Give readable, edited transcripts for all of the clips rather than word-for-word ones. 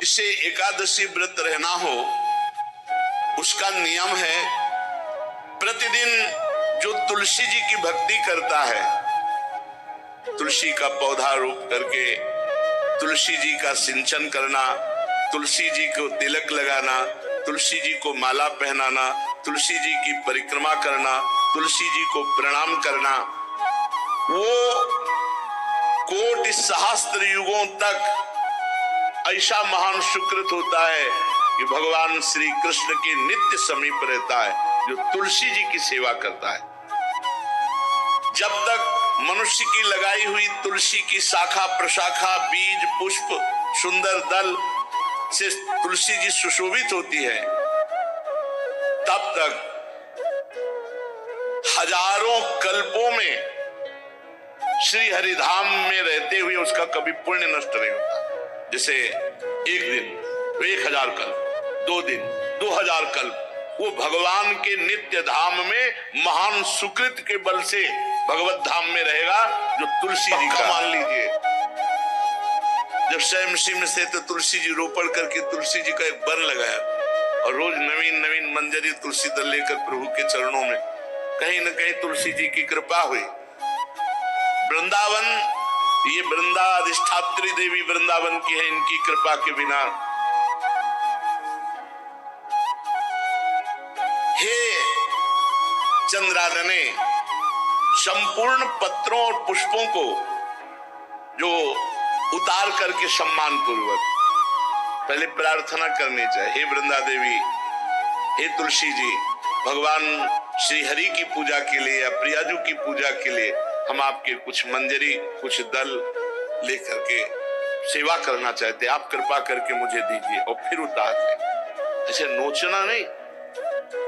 जिसे एकादशी व्रत रहना हो उसका नियम है, प्रतिदिन जो तुलसी जी की भक्ति करता है, तुलसी का पौधा रोप करके तुलसी जी का सिंचन करना, तुलसी जी को तिलक लगाना, तुलसी जी को माला पहनाना, तुलसी जी की परिक्रमा करना, तुलसी जी को प्रणाम करना, वो कोटि सहस्त्र युगों तक ऐसा महान सुकृत होता है कि भगवान श्री कृष्ण के नित्य समीप रहता है जो तुलसी जी की सेवा करता है। जब तक मनुष्य की लगाई हुई तुलसी की शाखा प्रशाखा बीज पुष्प सुंदर दल से तुलसी जी सुशोभित होती है, तब तक हजारों कल्पों में श्री हरिधाम में रहते हुए उसका कभी पुण्य नष्ट नहीं होता। जैसे एक दिन तो 1000 कल्प, 2 दिन 2000 कल्प, वो भगवान के नित्य धाम में महान सुकृत के बल से भगवत धाम में रहेगा जो तुलसी जी का। मान लीजिए जब स्वयं में से तो तुलसी जी रोपण करके तुलसी जी का एक वन लगाया और रोज नवीन नवीन मंजरी तुलसी दल लेकर प्रभु के चरणों में, कहीं न कहीं तुलसी जी की कृपा हुई। वृंदावन, ये वृंदा अधिष्ठात्री देवी वृंदावन की है, इनकी कृपा के बिना हे चंद्रादने संपूर्ण पत्रों और पुष्पों को जो उतार करके सम्मान पूर्वक पहले प्रार्थना करनी चाहिए, हे वृंदा देवी, हे तुलसी जी, भगवान श्री हरि की पूजा के लिए या प्रियाजू की पूजा के लिए हम आपके कुछ मंजरी कुछ दल लेकर के सेवा करना चाहते, आप कृपा करके मुझे दीजिए, और फिर उतार ले। ऐसे नोचना नहीं,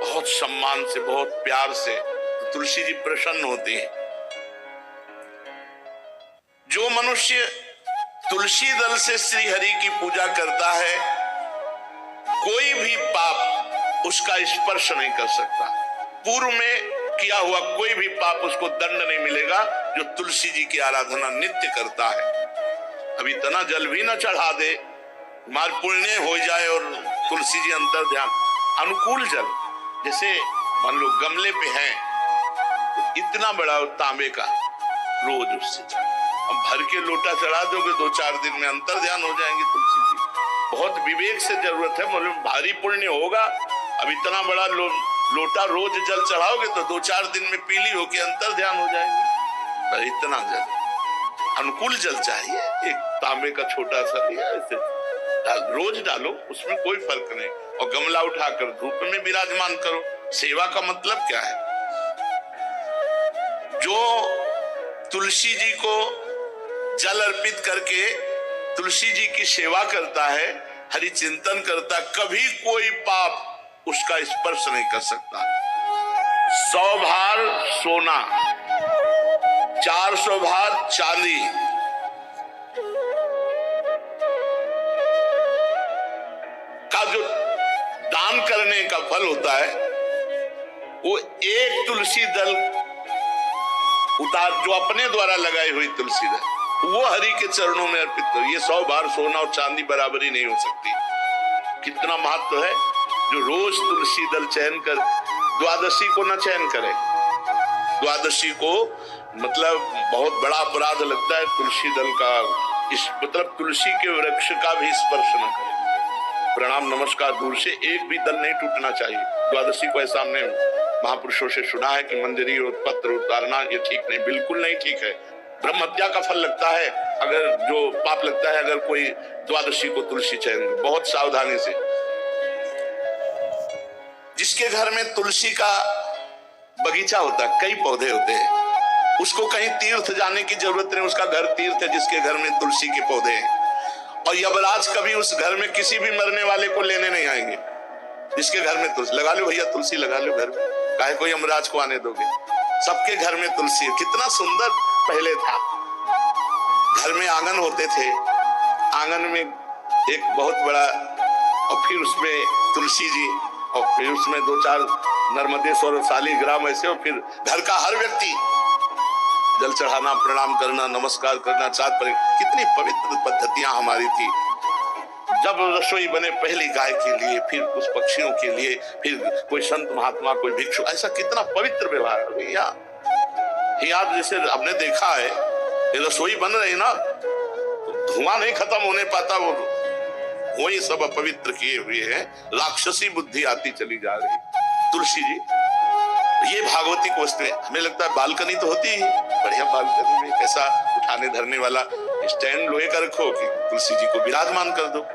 बहुत सम्मान से बहुत प्यार से, तो तुलसी जी प्रसन्न होती है। जो मनुष्य तुलसी दल से श्री हरि की पूजा करता है, कोई भी पाप उसका स्पर्श नहीं कर सकता। पूर्व में किया हुआ कोई भी पाप उसको दंड नहीं मिलेगा जो तुलसी जी की आराधना नित्य करता है। अब इतना जल भी न चढ़ा दे, मार पुण्य हो जाए और तुलसी जी अंतर ध्यान अनुकूल जल, जैसे मान लो गमले पे हैं तो इतना बड़ा तांबे का रोज उससे अब भर के लोटा चढ़ा दोगे 2-4 दिन में अंतर ध्यान हो जाएंगे तुलसी जी। बहुत विवेक से जरूरत है, मतलब भारी पुण्य होगा। अब इतना बड़ा लोटा रोज जल चढ़ाओगे तो 2-4 दिन में पीली होके अंतर ध्यान हो जाएगी। पर इतना जल, अनुकूल जल चाहिए, एक तांबे का छोटा सा दिया ऐसे रोज डालो, उसमें कोई फर्क नहीं, और गमला उठाकर धूप में विराजमान करो। सेवा का मतलब क्या है? जो तुलसी जी को जल अर्पित करके तुलसी जी की सेवा करता है, हरि चिंतन करता, कभी कोई पाप उसका स्पर्श नहीं कर सकता। 100 भार सोना, 400 भार चांदी, का जो दान करने का फल होता है वो एक तुलसी दल उतार, जो अपने द्वारा लगाई हुई तुलसी दल, वो हरि के चरणों में अर्पित करो। ये 100 भार सोना और चांदी बराबरी नहीं हो सकती। कितना महत्व है। जो रोज तुलसी दल चयन कर, द्वादशी को न चयन करे, द्वादशी को मतलब बहुत बड़ा अपराध लगता है तुलसी दल का, इस मतलब तुलसी के वृक्ष का भी स्पर्श न करे। प्रणाम नमस्कार दूर से, एक भी दल नहीं टूटना चाहिए। द्वादशी को ऐसा हमने महापुरुषों से सुना है कि मंजरी और पत्र उतारना ये ठीक नहीं, बिल्कुल नहीं ठीक है। ब्रह्म हत्या का फल लगता है, अगर जो पाप लगता है अगर कोई द्वादशी को तुलसी चयन, बहुत सावधानी से। जिसके घर में तुलसी का बगीचा होता है, कई पौधे होते हैं, उसको कहीं तीर्थ जाने की जरूरत नहीं, उसका घर तीर्थ है जिसके घर में तुलसी के पौधे हैं। और यमराज कभी उस घर में किसी भी मरने वाले को लेने नहीं आएंगे। जिसके घर में तुलसी, लगा लो भैया तुलसी लगा लो घर में, काहे को यमराज को आने दोगे? सबके घर में तुलसी है। कितना सुंदर पहले था। घर में आंगन होते थे, आंगन में एक बहुत बड़ा, और फिर उसमें तुलसी जी, और फिर उसमें 2-4 नर्मदेश्वर शालिग्राम ऐसे, और फिर घर का हर व्यक्ति जल चढ़ाना, प्रणाम करना, नमस्कार करना, चाँद पर। कितनी पवित्र पद्धतियां हमारी थी। जब रसोई बने पहली गाय के लिए, फिर कुछ पक्षियों के लिए, फिर कोई संत महात्मा, कोई भिक्षु, ऐसा कितना पवित्र व्यवहार है भैया। यहाँ जैसे आपने देखा है, ये रसोई बन रही ना, तो धुआं नहीं खत्म होने पाता, वही सब अपवित्र किए हुए हैं, राक्षसी बुद्धि आती चली जा रही। तुलसी जी, ये भागवती को वस्तु है। हमें लगता है बालकनी तो होती ही, बढ़िया बालकनी में कैसा उठाने धरने वाला स्टैंड लोहे का रखो कि तुलसी जी को विराजमान कर दो।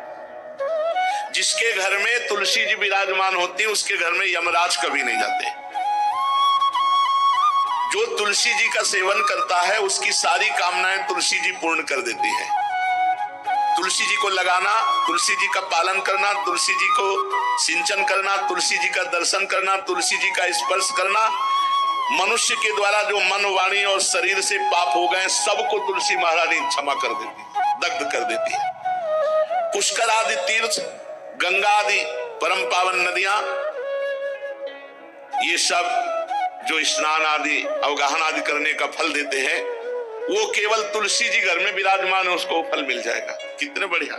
जिसके घर में तुलसी जी विराजमान होती है, उसके घर में यमराज कभी नहीं जाते। जो तुलसी जी का सेवन करता है, उसकी सारी कामनाएं तुलसी जी पूर्ण कर देती है। तुलसी जी को लगाना, तुलसी जी का पालन करना, तुलसी जी को सिंचन करना, तुलसी जी का दर्शन करना, तुलसी जी का स्पर्श करना, मनुष्य के द्वारा जो मन, वाणी और शरीर से पाप हो गए, सबको तुलसी महारानी क्षमा कर देती है, दग्ध कर देती है। पुष्कर आदि तीर्थ, गंगा आदि परम पावन नदियां, ये सब जो स्नान आदि, अवगाहन आदि करने का फल देते हैं, वो केवल तुलसी जी घर में विराजमान है, उसको फल मिल जाएगा। कितने बढ़िया।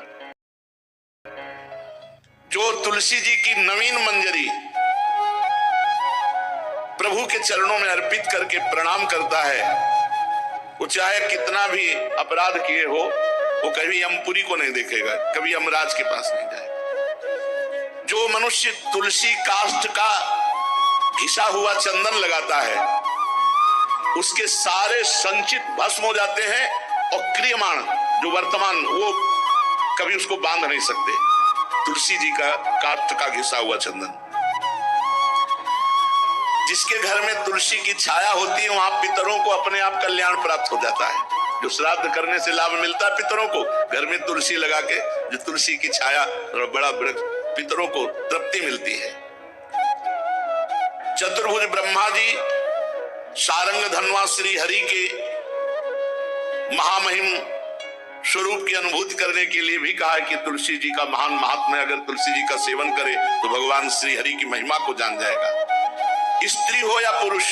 जो तुलसी जी की नवीन मंजरी प्रभु के चरणों में अर्पित करके प्रणाम करता है, वो चाहे कितना भी अपराध किए हो, वो कभी यमपुरी को नहीं देखेगा, कभी यमराज के पास नहीं जाएगा। जो मनुष्य तुलसी काष्ठ का घिसा हुआ चंदन लगाता है, उसके सारे संचित भस्म हो जाते हैं, और क्रियमाण जो वर्तमान, वो कभी उसको बांध नहीं सकते। तुलसी जी का काष्ठ का घिसा हुआ चंदन। जिसके घर में तुलसी की छाया होती है, वहां पितरों को अपने आप कल्याण प्राप्त हो जाता है। जो श्राद्ध करने से लाभ मिलता है पितरों को, घर में तुलसी लगा के, जो तुलसी की छाया और बड़ा वृक्ष, पितरों को तृप्ति मिलती है। चतुर्भुज ब्रह्मा जी सारंग धनवा श्री हरि के महामहिम स्वरूप की अनुभूति करने के लिए भी कहा है कि तुलसी जी का महान महात्म्य, अगर तुलसी जी का सेवन करे तो भगवान श्री हरि की महिमा को जान जाएगा। स्त्री हो या पुरुष,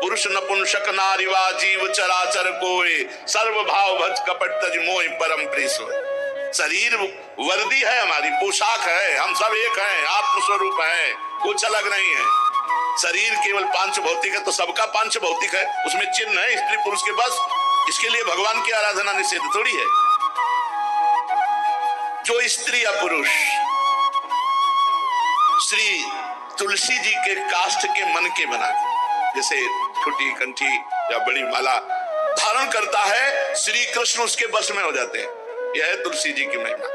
पुरुष नपुंसक नारीवा जीव चराचर कोय, सर्व भाव भज कपट तज मोह परम प्रिय सोय। शरीर वर्दी है, हमारी पोशाक है, हम सब एक हैं, आत्मस्वरूप है, कुछ अलग नहीं है। शरीर केवल पांच भौतिक है, तो सबका पांच भौतिक है, उसमें चिन्ह है स्त्री पुरुष के पास। इसके लिए भगवान की आराधना निषेध थोड़ी है। जो स्त्री या पुरुष श्री तुलसी जी के काष्ठ के मन के बना, जैसे छोटी कंठी या बड़ी माला धारण करता है, श्री कृष्ण उसके बस में हो जाते हैं। यह है तुलसी जी की महिमा।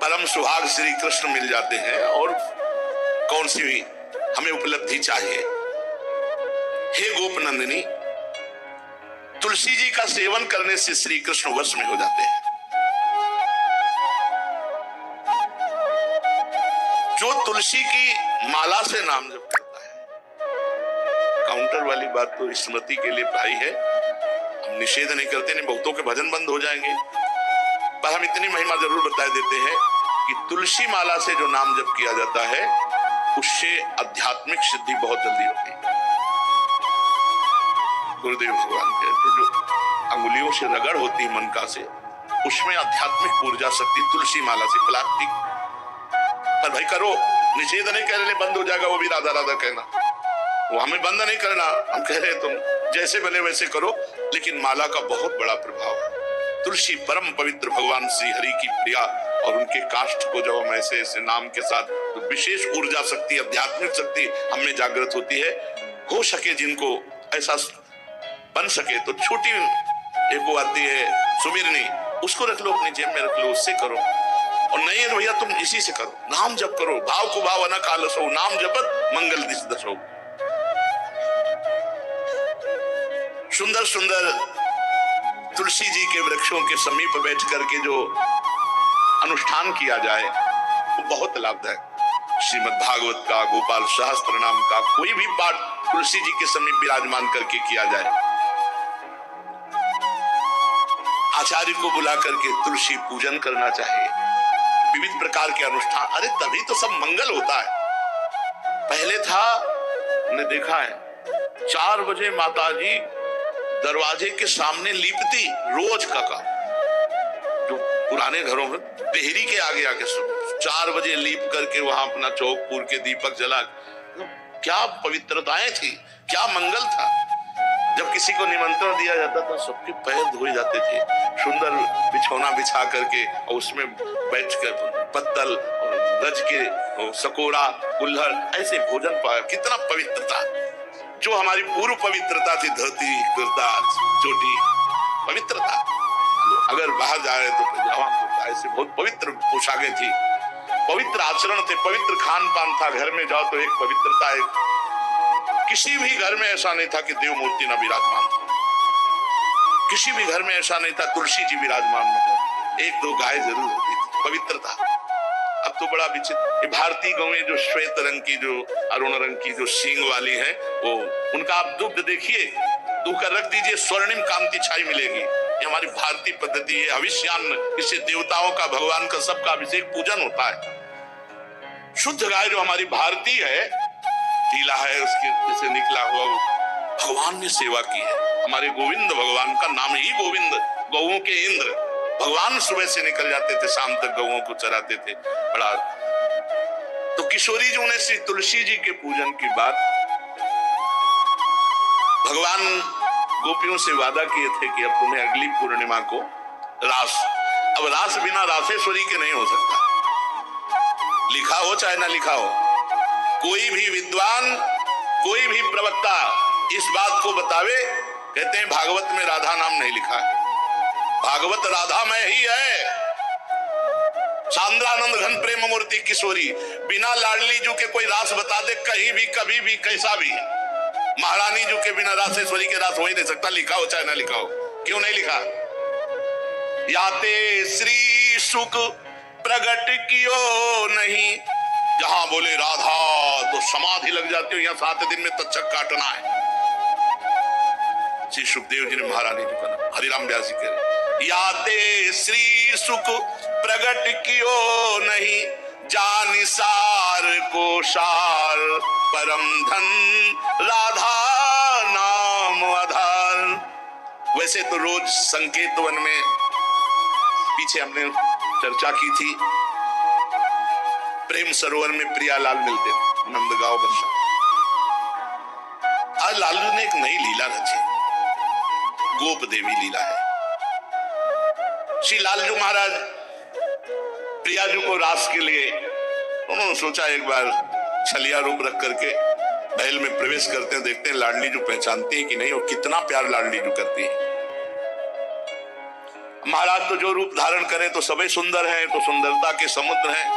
परम सुहाग श्री कृष्ण मिल जाते हैं, और कौन सी हमें उपलब्धि चाहिए। हे गोप नंदिनी, तुलसी जी का सेवन करने से श्री कृष्ण वश में हो जाते हैं। जो तुलसी की माला से नाम जप करता है, काउंटर वाली बात तो स्मृति के लिए भाई है, हम निषेध नहीं करते, नहीं बहुतों के भजन बंद हो जाएंगे, पर हम इतनी महिमा जरूर बता देते हैं कि तुलसी माला से जो नाम जप किया जाता है, उससे आध्यात्मिक सिद्धि बहुत जल्दी होती है। गुरुदेव भगवान कहते, जो अंगुलियों से रगड़ होती है मन का से, उसमें आध्यात्मिक ऊर्जा शक्ति तुलसी माला से। प्लास्टिक पर भाई करो, निषेध नहीं कह रहे, बंद हो जाएगा वो भी राधा राधा कहना, वो हमें बंद नहीं करना। हम कह रहे तुम जैसे बने वैसे करो, लेकिन माला का बहुत बड़ा प्रभाव है। तुलसी परम पवित्र भगवान श्री हरि की प्रिया, और उनके काष्ठ को जब हम ऐसे ऐसे नाम के साथ, तो विशेष ऊर्जा शक्ति, आध्यात्मिक शक्ति हमें जागृत होती है। हो सके जिनको ऐसा बन सके तो छोटी एक वो आती है सुमिरनी, उसको रख लो, अपनी जेब में रख लो, उससे करो। और नहीं है भैया तुम इसी से करो, नाम जप करो, भाव को भाव न कालसो, नाम जपत मंगल दिस दसो। सुंदर सुंदर तुलसी जी के वृक्षों के समीप बैठ करके जो अनुष्ठान किया जाए वो बहुत लाभदायक। श्रीमद् भागवत का, गोपाल सहस्त्र नाम का कोई भी पाठ तुलसी जी के समीप विराजमान करके किया जाए, आचार्य को बुला करके तुलसी पूजन करना चाहिए, विविध प्रकार के अनुष्ठान, अरे तभी तो सब मंगल होता है। पहले था, हमने देखा है 4 बजे माताजी दरवाजे के सामने लीपती, रोज का काम, जो पुराने घरों में देहरी के आगे आके 4 बजे लीप करके वहां अपना चौकपुर के दीपक जला, क्या पवित्रताएं थी, क्या मंगल था। जब किसी को निमंत्रण दिया जाता था सबके पैर धोए जाते थे, सुंदर बिछौना बिछा करके और उसमें बैठकर पत्तल और गज के सकोरा कुल्हड़ ऐसे भोजन पाया। कितना पवित्रता, जो हमारी पूर्व पवित्रता थी, धोती कुर्ता चोटी पवित्रता। अगर बाहर जा रहे तो पजामा कुर्ता, ऐसे बहुत पवित्र पोशाकें थी, पवित्र आचरण थे, पवित्र खान पान था। घर में जाओ तो एक पवित्रता, एक किसी भी घर में ऐसा नहीं था कि देव मूर्ति न विराजमान हो, किसी भी घर में ऐसा नहीं था तुलसी जी विराजमान न हो, 1-2 गाय जरूर होती थी, पवित्रता। अब तो बड़ा विचित्र, भारतीय गौएं जो श्वेत रंग की, जो अरुण रंग की, जो सींग वाली है, वो उनका आप दुग्ध देखिए, दूध कर रख दीजिए, स्वर्णिम कांति छाई मिलेगी। ये हमारी भारतीय पद्धति है, हविष्यान्न, इससे देवताओं का, भगवान का, सबका अभिषेक पूजन होता है। शुद्ध गाय जो हमारी भारतीय है, टीला है उसके जैसे निकला हुआ, भगवान ने सेवा की है। हमारे गोविंद भगवान का नाम ही गोविंद, गौओं के इंद्र। भगवान सुबह से निकल जाते थे, शाम तक गौओं को चराते थे। बड़ा तो किशोरी जी ने श्री तुलसी जी के पूजन की बात, भगवान गोपियों से वादा किए थे कि अब तुम्हें अगली पूर्णिमा को रास, अब रास बिना रासेश्वरी के नहीं हो सकता, लिखा हो चाहे ना लिखा हो। कोई भी विद्वान, कोई भी प्रवक्ता इस बात को बतावे, कहते हैं भागवत में राधा नाम नहीं लिखा है, भागवत राधा में ही है। सांद्रानंद घन प्रेम मूर्ति किशोरी, बिना लाडली जू के कोई रास बता दे कहीं भी, कभी भी, कैसा भी। महारानी जू के बिना रासेश्वरी के रास हो ही नहीं सकता, लिखा हो चाहे ना लिखा हो। क्यों नहीं लिखा? याते श्री सुख प्रगट कियो नहीं, जहां बोले राधा तो समाधि लग जाती हो, यहाँ 7 दिन में तक्षक काटना है। श्री सुखदेव जी ने महारानी जी का, हरिराम व्यास जी कह रहे, याते श्री सुख प्रगट कियो नहीं, जान सार को सार परम धन, राधा नाम आधार। वैसे तो रोज संकेत वन में, पीछे हमने चर्चा की थी, प्रेम सरोवर में प्रियालाल मिलते थे, नंदगांव वर्षा। आज लालू ने एक नई लीला रची, गोप देवी लीला है। श्री लालजू महाराज प्रियाजू को रास के लिए उन्होंने सोचा एक बार छलिया रूप रख करके महल में प्रवेश करते हैं, देखते हैं लाडली जू पहचानती है कि नहीं, और कितना प्यार लाडली जू करती है। महाराज तो जो रूप धारण करें तो सभी सुंदर हैं, तो सुंदरता के समुद्र हैं।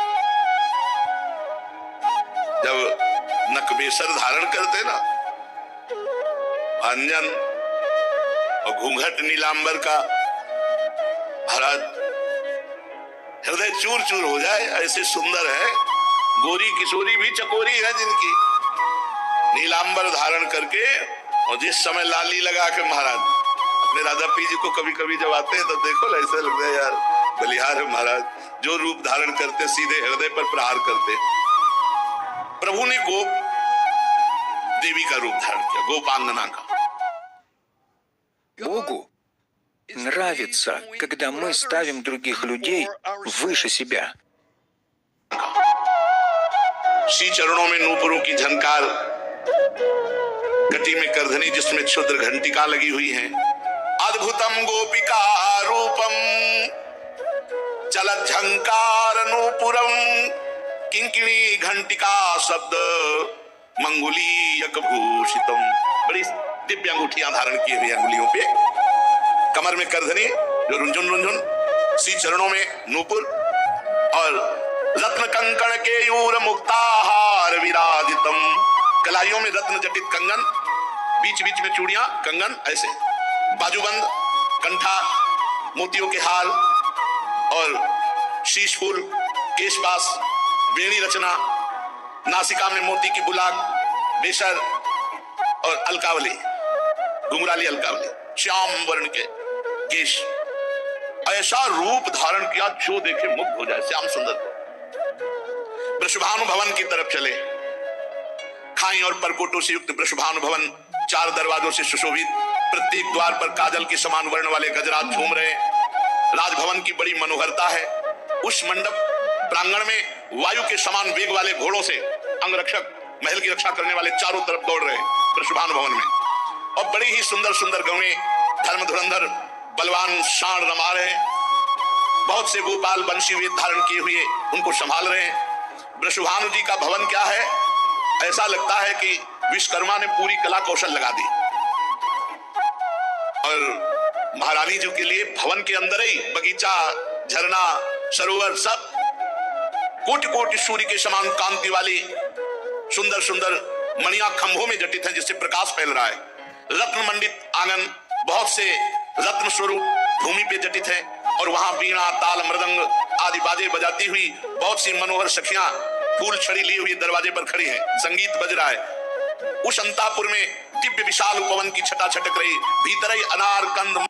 जब नकबेसर धारण करते ना, अंजन और घूंघट नीलांबर का, महाराज हृदय चूर चूर हो जाए, ऐसे सुंदर है। गोरी किशोरी भी चकोरी है जिनकी, नीलांबर धारण करके, और जिस समय लाली लगा के महाराज अपने राधा पी जी को कभी कभी जब आते हैं तो देखो ऐसा लगता है यार बलिहार है महाराज, जो रूप धारण करते सीधे हृदय पर प्रहार करते। प्रभु ने गोप देवी का रूप धारण किया, गोपांगना का। Богу нравится, когда мы ставим других людей выше себя. श्री चरणों में नूपुरों की झनकार, कटी में करधनी जिसमें क्षुद्र घंटिका लगी हुई है। अद्भुतम गोपिका रूपम चलत झंकार नूपुरम, किंकिणी घंटिका शब्द मंगुलीयक भूषितम। बड़ी दिव्य अंगूठियां धारण की हुई, अंगुलियों पे कमर में करधनी जो रुंझुन रुंझुन, श्री चरणों में नूपुर, और रत्न कंकण के यूर मुक्ताहार विराजितम, कलाइयों में रत्न जटित कंगन, बीच बीच में चूड़ियां कंगन, ऐसे बाजूबंद, कंठा मोतियों के हार और शीश फूल, केशपास, बेणी रचना, नासिका में मोती की बुलाक, बेसर और अलकावली, घुंघराली अलकावली, श्याम वर्ण के केश, ऐसा रूप धारण किया जो देखे मुग्ध हो जाए, श्याम सुंदर। वृषभानु भवन की तरफ चले, खाई और परकोटों से युक्त वृषभानु भवन 4 दरवाजों से सुशोभित, प्रत्येक द्वार पर काजल के समान वर्ण वाले गजराज झूम रहे। राजभवन की बड़ी मनोहरता है। उस मंडप प्रांगण में वायु के समान वेग वाले घोड़ों से अंगरक्षक महल की रक्षा करने वाले चारों तरफ दौड़ रहे वृषभानु भवन में, और बड़ी ही सुंदर सुंदर गौएं धर्म धुरंधर बलवान शाण रमा रहे। बहुत से गोपाल बंशी वेद धारण किए हुए उनको संभाल रहे हैं। वृषभानु जी का भवन क्या है, ऐसा लगता है कि विश्वकर्मा ने पूरी कला कौशल लगा दी। और महारानी जी के लिए भवन के अंदर ही बगीचा, झरना, सरोवर सब कोटि कोटि सूर्य के समान कांति वाली सुंदर सुंदर मणियां खंभों में जटित हैं, जिससे प्रकाश फैल रहा है। रत्न मंडित आंगन, बहुत से रत्न स्वरूप भूमि पे जटित है, और वहां वीणा, ताल, मृदंग आदि बाजे बजाती हुई बहुत सी मनोहर सखियां फूल छड़ी लिए हुए दरवाजे पर खड़ी हैं, संगीत बज रहा है। उस अंतापुर में दिव्य विशाल उपवन की छटा छटक रही, भीतर ही अनार कंद